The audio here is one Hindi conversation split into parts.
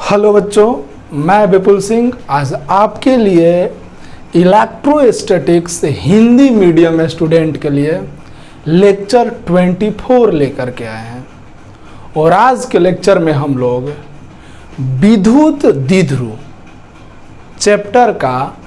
हेलो बच्चों, मैं विपुल सिंह आज आपके लिए इलेक्ट्रोस्टैटिक्स हिंदी मीडियम स्टूडेंट के लिए लेक्चर 24 लेकर के आए हैं। और आज के लेक्चर में हम लोग विद्युत द्विध्रुव चैप्टर का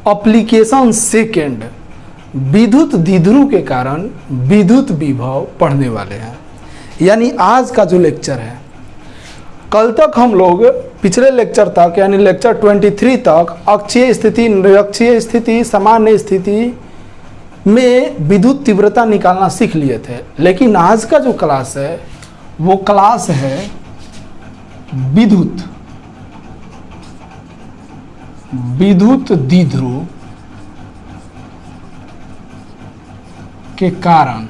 एप्लीकेशन सेकेंड विद्युत द्विध्रुव के कारण विद्युत विभव पढ़ने वाले हैं। यानी आज का जो लेक्चर है, कल तक हम लोग पिछले लेक्चर तक यानी लेक्चर 23 तक अक्षीय स्थिति, निरक्षीय स्थिति, सामान्य स्थिति में विद्युत तीव्रता निकालना सीख लिए थे। लेकिन आज का जो क्लास है वो क्लास है विद्युत द्विध्रुव के कारण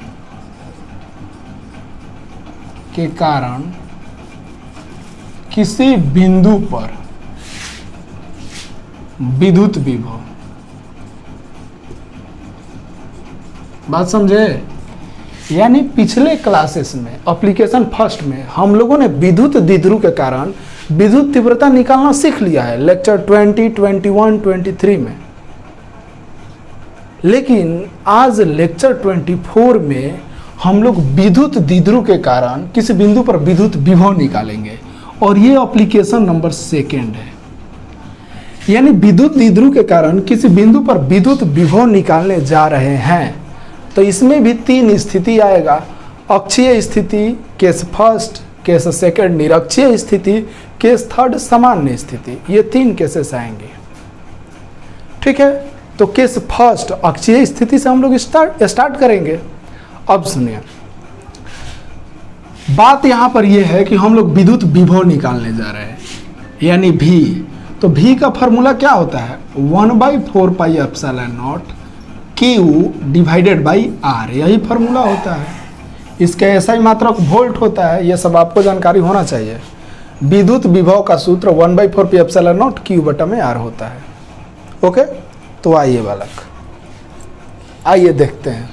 किसी बिंदु पर विद्युत विभव। बात समझे? यानी पिछले क्लासेस में एप्लीकेशन फर्स्ट में हम लोगों ने विद्युत द्विध्रुव के कारण विद्युत तीव्रता निकालना सीख लिया है लेक्चर 20, 21, 23 में। लेकिन आज लेक्चर 24 में हम लोग विद्युत द्विध्रुव के कारण किसी बिंदु पर विद्युत विभव निकालेंगे और ये एप्लीकेशन नंबर सेकेंड है। यानी विद्युत द्विध्रुव के कारण किसी बिंदु पर विद्युत विभव निकालने जा रहे हैं। तो इसमें भी तीन स्थिति आएगा, अक्षीय स्थिति, केस फर्स्ट, केस सेकेंड निरक्षीय स्थिति, केस थर्ड सामान्य स्थिति। ये तीन केसेस आएंगे। ठीक है, तो केस फर्स्ट अक्षीय स्थिति से हम लोग स्टार्ट करेंगे। अब सुनिए, बात यहां पर यह है कि हम लोग विद्युत विभव निकालने जा रहे हैं यानी V। तो V का फॉर्मूला क्या होता है? 1/4 pi epsilon not Q divided by R, यही फॉर्मूला होता है। इसका ऐसा ही मात्रक वोल्ट होता है, यह सब आपको जानकारी होना चाहिए। विद्युत विभव का सूत्र 1/4 पाई एप्सिलॉन नॉट Q बटा में R होता है। ओके, तो आइए बालक, आइए देखते हैं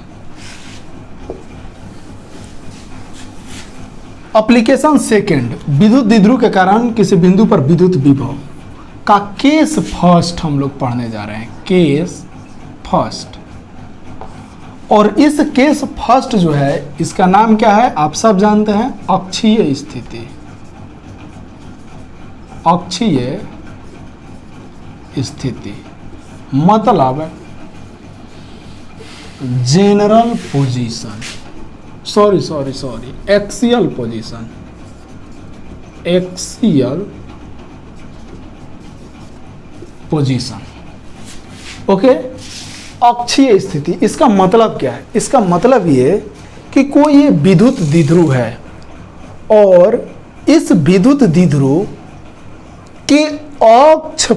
एप्लीकेशन सेकेंड विद्युत द्विध्रुव के कारण किसी बिंदु पर विद्युत विभव का केस फर्स्ट हम लोग पढ़ने जा रहे हैं। केस फर्स्ट, और इस केस फर्स्ट जो है इसका नाम क्या है आप सब जानते हैं? अक्षीय स्थिति। अक्षीय स्थिति मतलब general position, sorry axial position, axial position. Okay, अक्षीय स्थिति इसका मतलब क्या है? इसका मतलब ये कि कोई ये विद्युत द्विध्रुव है और इस विद्युत द्विध्रुव के अक्ष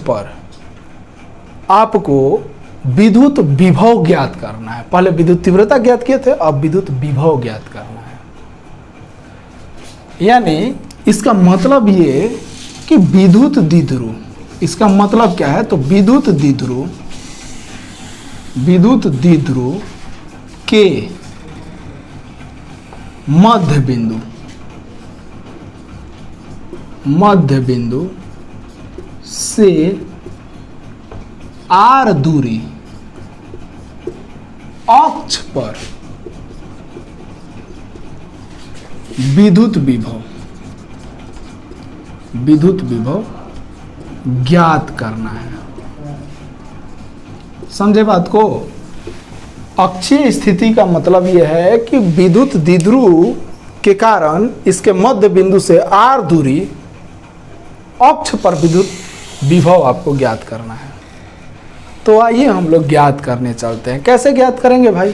पर आपको विद्युत विभव ज्ञात करना है। पहले विद्युत तीव्रता ज्ञात किए थे, अब विद्युत विभव ज्ञात करना है। यानी इसका मतलब ये कि विद्युत द्विध्रुव, इसका मतलब क्या है? तो विद्युत द्विध्रुव के मध्य बिंदु से R दूरी अक्ष पर विद्युत विभव ज्ञात करना है। समझे बात को? अक्षीय स्थिति का मतलब यह है कि विद्युत द्विध्रुव के कारण इसके मध्य बिंदु से R दूरी अक्ष पर विद्युत विभव आपको ज्ञात करना है। तो आइए हम लोग ज्ञात करने चलते हैं। कैसे ज्ञात करेंगे भाई?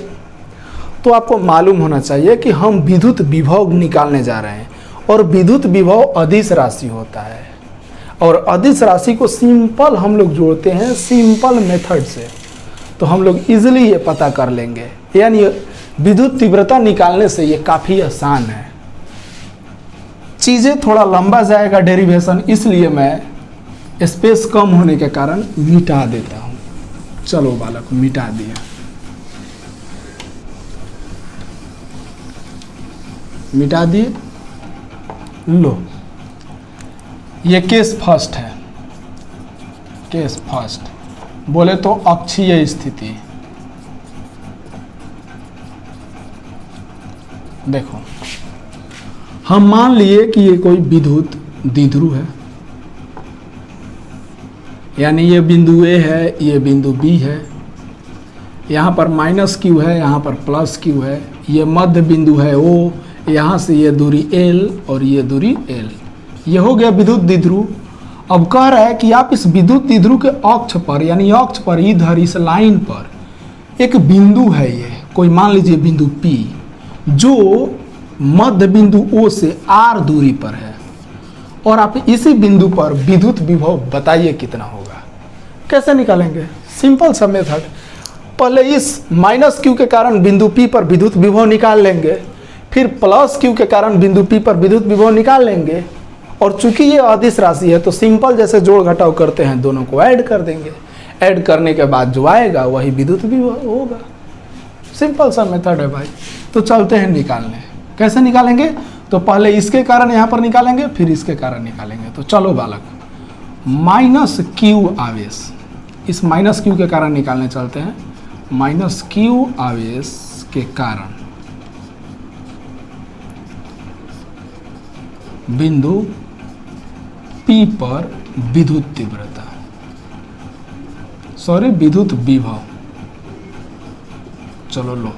तो आपको मालूम होना चाहिए कि हम विद्युत विभव निकालने जा रहे हैं और विद्युत विभव अदिश राशि होता है और अदिश राशि को सिंपल हम लोग जोड़ते हैं सिंपल मेथड से। तो हम लोग इजीली ये पता कर लेंगे। यानी विद्युत तीव्रता निकालने से ये काफ़ी आसान है। चीज़ें थोड़ा लंबा जाएगा डेरिवेशन, इसलिए मैं स्पेस कम होने के कारण मिटा देता हूँ। चलो बालक, मिटा दिया। मिटा दिए। लो ये केस फर्स्ट है, केस फर्स्ट बोले तो अक्षीय स्थिति। देखो हम मान लिए कि ये कोई विद्युत द्विध्रुव है, यानी ये बिंदु ए है, ये बिंदु बी है, यहाँ पर माइनस क्यू है, यहाँ पर प्लस क्यू है, ये मध्य बिंदु है ओ, यहाँ से ये दूरी एल और ये दूरी एल, ये हो गया विद्युत द्विध्रुव। अब कह रहा है कि आप इस विद्युत द्विध्रुव के अक्ष पर, यानी अक्ष पर इधर इस लाइन पर एक बिंदु है, ये कोई मान लीजिए बिंदु P जो मध्य बिंदु O से r दूरी पर है, और आप इसी बिंदु पर विद्युत विभव बताइए कितना होगा। कैसे निकालेंगे? सिंपल सा मेथड, पहले इस माइनस क्यू के कारण बिंदु P पर विद्युत विभव निकाल लेंगे, फिर प्लस क्यू के कारण बिंदु P पर विद्युत विभव निकाल लेंगे, और चूंकि ये अदिश राशि है तो सिंपल जैसे जोड़ घटाव करते हैं दोनों को ऐड कर देंगे, ऐड करने के बाद जो आएगा वही विद्युत विभव होगा। सिंपल सा मेथड है भाई। तो चलते हैं निकालने। कैसे निकालेंगे? तो पहले इसके कारण यहाँ पर निकालेंगे, फिर इसके कारण निकालेंगे। तो चलो बालक, माइनस क्यू आवेश, इस माइनस क्यू के कारण निकालने चलते हैं। माइनस क्यू आवेश के कारण बिंदु P पर विद्युत तीव्रता, सॉरी विद्युत विभव। चलो लो,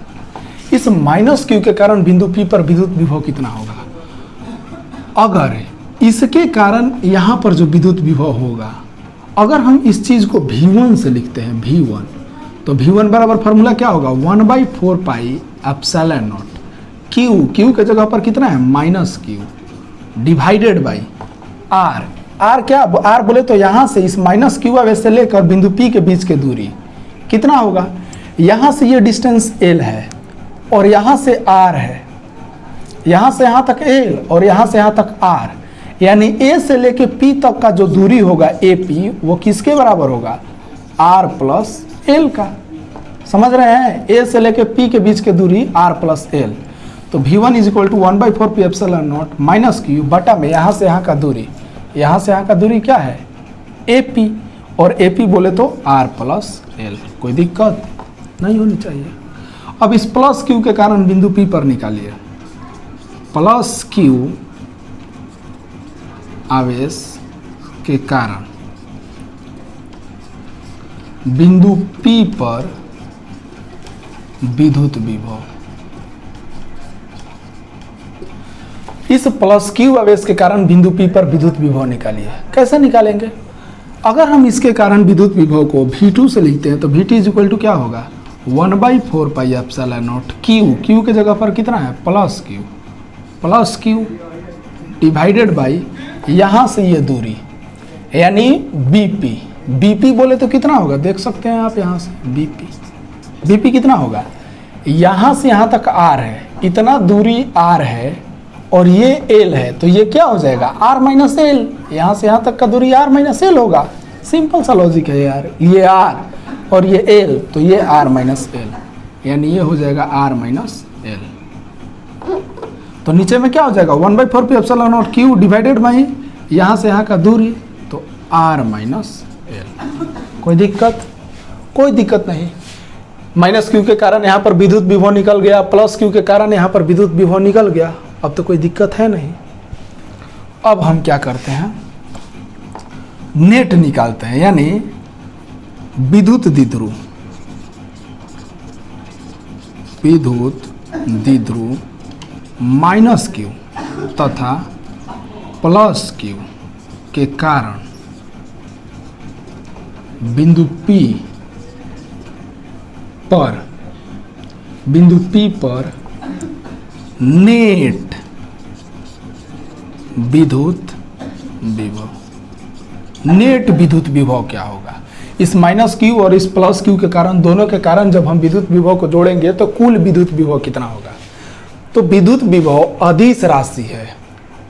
इस माइनस क्यू के कारण बिंदु P पर विद्युत विभव कितना होगा? अगर इसके कारण यहां पर जो विद्युत विभव होगा, अगर हम इस चीज को V1 से लिखते हैं, V1, तो V1 बराबर फॉर्मूला क्या होगा? 1/4 pi epsilon naught q, q के जगह पर कितना है? Minus q, divided by r. R क्या? आर बोले तो यहां से इस माइनस क्यू आवेश से लेकर बिंदु P के बीच की दूरी कितना होगा? यहां से ये डिस्टेंस L है और यहां से R है, यहां से यहां तक L और यहां से यहां तक R, यानी A से लेके P तक का जो दूरी होगा AP, वो किसके बराबर होगा? R प्लस L का। समझ रहे हैं? A से लेके P के बीच की दूरी R प्लस L। तो V1 is equal to 1/4 pi epsilon naught minus q बटा में यहाँ से यहाँ का दूरी, यहाँ से यहाँ का दूरी क्या है? AP, और AP बोले तो R प्लस L। कोई दिक्कत नहीं होनी चाहिए। अब इस प्लस क्यू के कारण बिंदु P पर निकालिए। प्लस क्यू आवेश के कारण बिंदु P पर विद्युत विभव। इस प्लस क्यू आवेश के कारण बिंदु P पर विद्युत विभव निकालिए। कैसे निकालेंगे? अगर हम इसके कारण विद्युत विभव को V2 से लिखते हैं तो VT इज इक्वल टू क्या होगा? 1/4 pi epsilon naught q, q के जगह पर कितना है? प्लस क्यू डिवाइडेड बाई यहाँ से ये दूरी, यानी BP। BP बोले तो कितना होगा? देख सकते हैं आप यहाँ से BP कितना होगा? यहाँ से यहाँ तक R है, इतना दूरी R है और ये L है, तो ये क्या हो जाएगा? R minus L। यहाँ से यहाँ तक का दूरी R माइनस L होगा। सिंपल सा लॉजिक है यार। ये R और ये L, तो ये R माइनस L, यानी ये हो जाएगा R माइनस L। तो नीचे में क्या हो जाएगा? 1/4 pi epsilon naught Q divided by यहाँ से यहाँ का दूरी, तो R माइनस L। कोई दिक्कत नहीं। माइनस क्यू के कारण यहाँ पर विद्युत विभव निकल गया, प्लस क्यू के कारण यहाँ पर विद्युत विभव निकल गया। अब तो कोई दिक्कत है नहीं। अब हम क्या करते हैं? नेट निकालते हैं, यानी विद्युत द्विध्रुव माइनस क्यू तथा प्लस क्यू के कारण बिंदु P पर नेट विद्युत विभव। नेट विद्युत विभव क्या होगा? इस माइनस क्यू और इस प्लस क्यू के कारण, दोनों के कारण जब हम विद्युत विभव को जोड़ेंगे तो कुल विद्युत विभव कितना होगा? तो विद्युत विभव अदिश राशि है।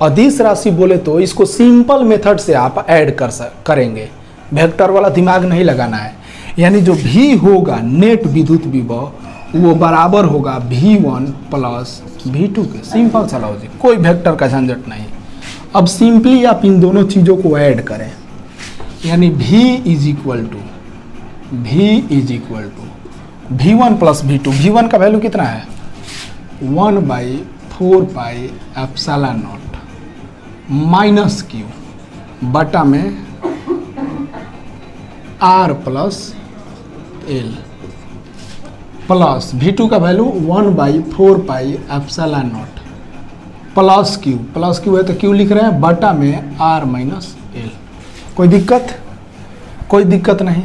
अदिश राशि बोले तो इसको सिंपल मेथड से आप ऐड करेंगे, वेक्टर वाला दिमाग नहीं लगाना है। यानी जो भी होगा नेट विद्युत विभव वो बराबर होगा V1 प्लस V2 के। सिंपल सा लॉजिक, कोई वेक्टर का झंझट नहीं। अब सिंपली आप इन दोनों चीज़ों को ऐड करें, यानी V is equal to V1 plus V2। V1 का वैल्यू कितना है 1/4πε0 माइनस Q बटा में R plus L plus V2 का वैल्यू 1/4πε0 प्लस Q है तो Q लिख रहे हैं बटा में R माइनस L। कोई दिक्कत नहीं।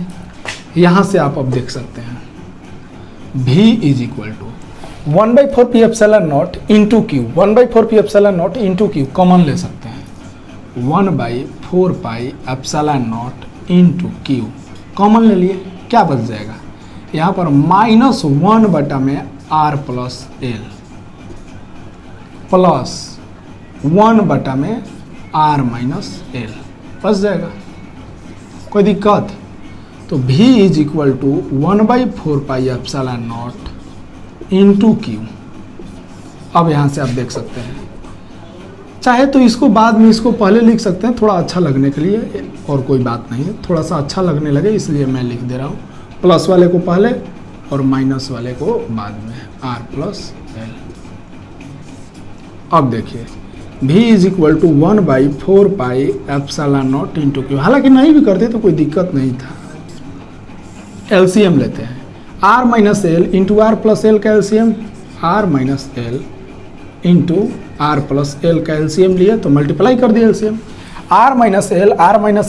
यहाँ से आप अब देख सकते हैं V is equal to 1/4πε0 into Q, 1/4πε0 into Q common ले सकते हैं, 1/4πε0 इंटू Q कॉमन ले लिए, क्या बच जाएगा यहाँ पर -1 बटा में R प्लस L प्लस 1 बटा में R माइनस L बच जाएगा। कोई दिक्कत? तो V is equal to 1/4πε0 into Q। अब यहाँ से आप देख सकते हैं, चाहे तो इसको बाद में इसको पहले लिख सकते हैं थोड़ा अच्छा लगने के लिए, और कोई बात नहीं है, थोड़ा सा अच्छा लगने लगे इसलिए मैं लिख दे रहा हूँ, प्लस वाले को पहले और माइनस वाले को बाद में, R प्लस L। अब देखिए V is equal to 1/4πε0 into Q। हालांकि नहीं भी करते तो कोई दिक्कत नहीं था। एलसीएम लेते हैं, R minus L into R plus L का LCM, R minus L into R plus L का एलसीएम लिए तो मल्टीप्लाई कर दिया LCM. R minus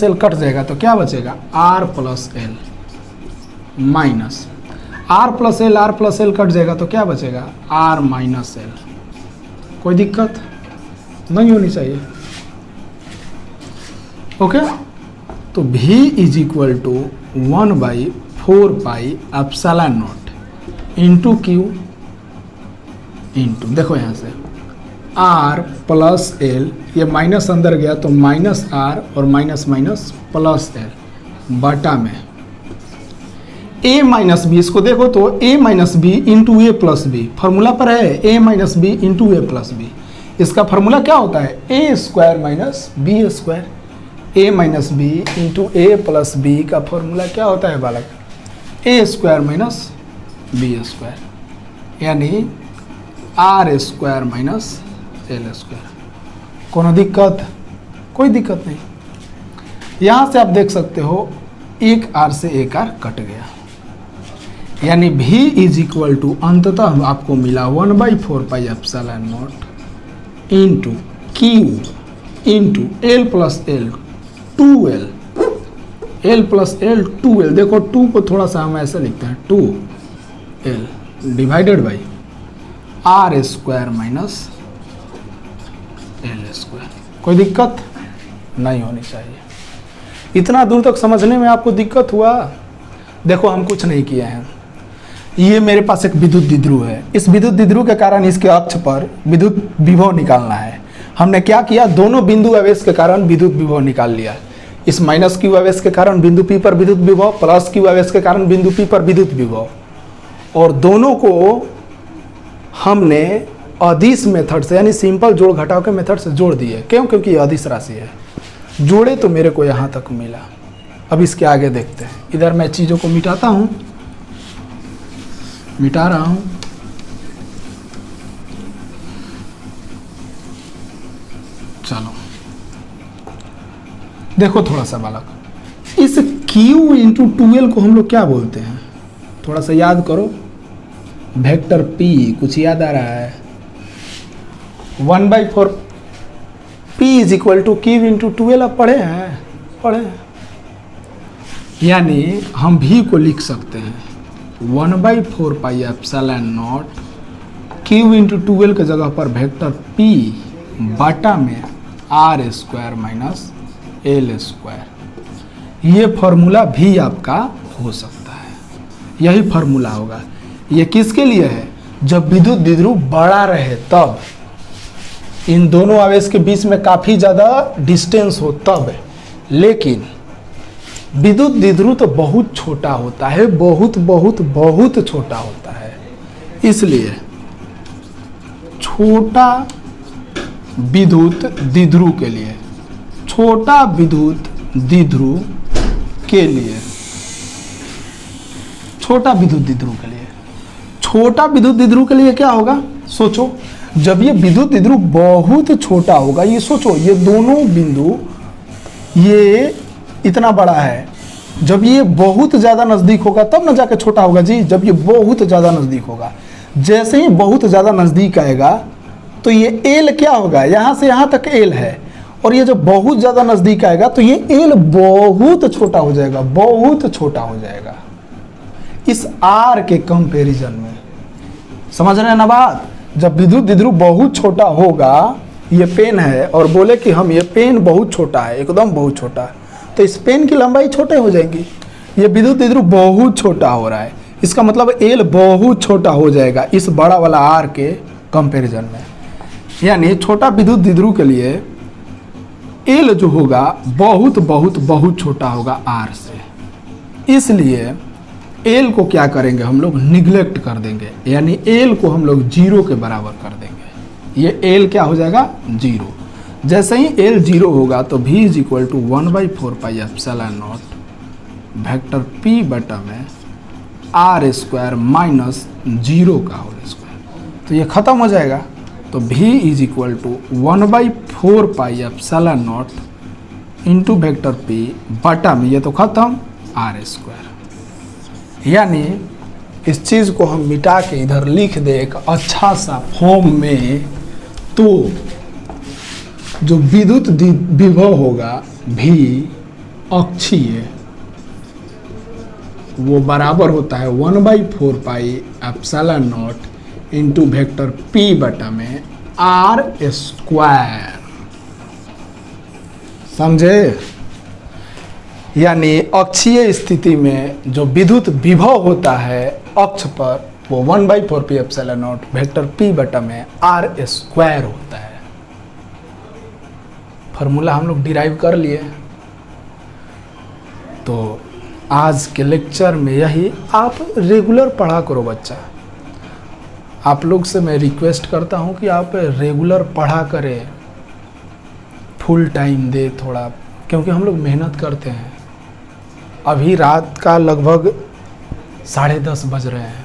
L cut जाएगा तो क्या बचेगा R plus L minus R plus L cut जाएगा तो क्या बचेगा R माइनस एल। कोई दिक्कत नहीं होनी चाहिए। ओके, तो V is equal to 1/4πε0 into Q into, देखो यहाँ से R प्लस एल, ये माइनस अंदर गया तो माइनस R और माइनस माइनस प्लस एल बटा में A माइनस बी। इसको देखो तो A minus B into A plus B, formula पर है A minus B into A plus B. इसका फॉर्मूला क्या होता है A square minus B square. A minus B into A plus B का फॉर्मूला क्या होता है बालक ए स्क्वायर माइनस बी स्क्वायर, यानी R square minus L square. कोनो दिक्कत? कोई दिक्कत नहीं। यहाँ से आप देख सकते हो एक R से एक R कट गया, यानी V इज इक्वल टू अंततः आपको मिला 1/4πε0 into Q into L plus L 2L, L plus L 2L। देखो 2 को थोड़ा सा हम ऐसे लिखते हैं 2L divided by R square minus L square. कोई दिक्कत नहीं होनी चाहिए। इतना दूर तक समझने में आपको दिक्कत हुआ? देखो हम कुछ नहीं किए हैं, ये मेरे पास एक विद्युत द्विध्रुव है, इस विद्युत द्विध्रुव के कारण इसके अक्ष पर विद्युत विभव निकालना है। हमने क्या किया, दोनों बिंदु आवेश के कारण विद्युत विभव निकाल लिया। इस माइनस Q आवेश के कारण बिंदु P पर विद्युत विभव, प्लस Q आवेश के कारण बिंदु P पर विद्युत विभव, और दोनों को हमने अदिश मेथड से यानी सिंपल जोड़ घटाव के मेथड से जोड़ दिए। क्यों? क्योंकि ये अदिश राशि है। जोड़े तो मेरे को यहाँ तक मिला। अब इसके आगे देखते हैं। इधर मैं चीज़ों को मिटाता हूँ, मिटा रहा हूँ। चलो देखो थोड़ा सा बालक, इस Q इंटू 2L को हम लोग क्या बोलते हैं? थोड़ा सा याद करो, वेक्टर P कुछ याद आ रहा है? 1/4 P is equal to Q into 2L। आप पढ़े हैं? यानी हम V को लिख सकते हैं 1/4πε0 Q इंटू 2L के जगह पर वेक्टर P बटा में R square minus L square. ये फॉर्मूला भी आपका हो सकता है, यही फॉर्मूला होगा। ये किसके लिए है? जब विद्युत द्विध्रुव बड़ा रहे तब, इन दोनों आवेश के बीच में काफ़ी ज़्यादा डिस्टेंस हो तब। लेकिन विद्युत द्विध्रुव तो बहुत छोटा होता है, बहुत बहुत बहुत छोटा होता है। इसलिए छोटा विद्युत द्विध्रुव के लिए, छोटा विद्युत द्विध्रुव के लिए, छोटा विद्युत द्विध्रुव के लिए, छोटा विद्युत द्विध्रुव के लिए क्या होगा? सोचो, जब ये विद्युत द्विध्रुव बहुत छोटा होगा, ये सोचो ये दोनों बिंदु ये इतना बड़ा है, जब ये बहुत ज़्यादा नज़दीक होगा तब ना जाके छोटा होगा जी, जब ये बहुत ज़्यादा नज़दीक होगा। जैसे ही बहुत ज़्यादा नज़दीक आएगा तो ये एल क्या होगा? यहाँ से यहाँ तक एल है, और ये जब बहुत ज़्यादा नज़दीक आएगा तो ये एल बहुत छोटा हो जाएगा, बहुत छोटा हो जाएगा इस आर के कंपैरिजन में। समझ रहे हैं ना बात? जब विद्युत द्विध्रुव बहुत छोटा होगा, ये पेन है और बोले कि हम ये पेन बहुत छोटा है, एकदम बहुत छोटा है, तो इस पेन की लंबाई छोटे हो जाएगी। ये विद्युत द्विध्रुव बहुत छोटा हो रहा है, इसका मतलब एल बहुत छोटा हो जाएगा इस बड़ा वाला आर के कंपैरिजन में। यानी छोटा विद्युत द्विध्रुव के लिए एल जो होगा बहुत बहुत बहुत छोटा होगा आर से, इसलिए एल को क्या करेंगे हम लोग? निगलेक्ट कर देंगे, यानी एल को हम लोग 0 के बराबर कर देंगे। ये एल क्या हो जाएगा? 0। जैसे ही एल 0 होगा तो v is equal to 1/4 pi epsilon naught vector p बटा में आर स्क्वायर माइनस 0 का होल स्क्वायर, तो ये खत्म हो जाएगा। तो v is equal to 1/4 pi epsilon naught into vector p बटा में, ये तो खत्म, आर स्क्वायर। यानी इस चीज़ को हम मिटा के इधर लिख दे एक अच्छा सा फॉर्म में, तो जो विद्युत विभव होगा v अक्षीय, वो बराबर होता है 1/4 pi epsilon naught into vector p बटा में आर स्क्वायर। समझे? यानी अक्षीय स्थिति में जो विद्युत विभव होता है अक्ष पर, वो 1/4 pi epsilon naught vector p बटा में आर स्क्वायर होता है। फार्मूला हम लोग डिराइव कर लिए। तो आज के लेक्चर में यही, आप रेगुलर पढ़ा करो बच्चा। आप लोग से मैं रिक्वेस्ट करता हूँ कि आप रेगुलर पढ़ा करें, फुल टाइम दे थोड़ा, क्योंकि हम लोग मेहनत करते हैं। अभी रात का लगभग 10:30 बज रहे हैं,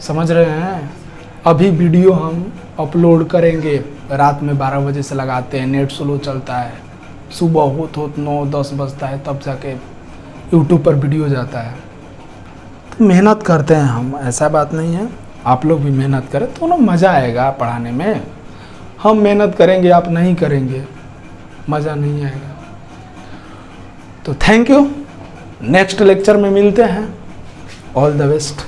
समझ रहे हैं? अभी वीडियो हम अपलोड करेंगे, रात में 12 बजे से लगाते हैं, नेट स्लो चलता है, सुबह होत 9-10 बजता है तब जाके यूट्यूब पर वीडियो जाता है। तो मेहनत करते हैं हम, ऐसा बात नहीं है। आप लोग भी मेहनत करें तो ना मज़ा आएगा पढ़ाने में। हम मेहनत करेंगे, आप नहीं करेंगे, मज़ा नहीं आएगा। तो थैंक यू, नेक्स्ट लेक्चर में मिलते हैं। All the best.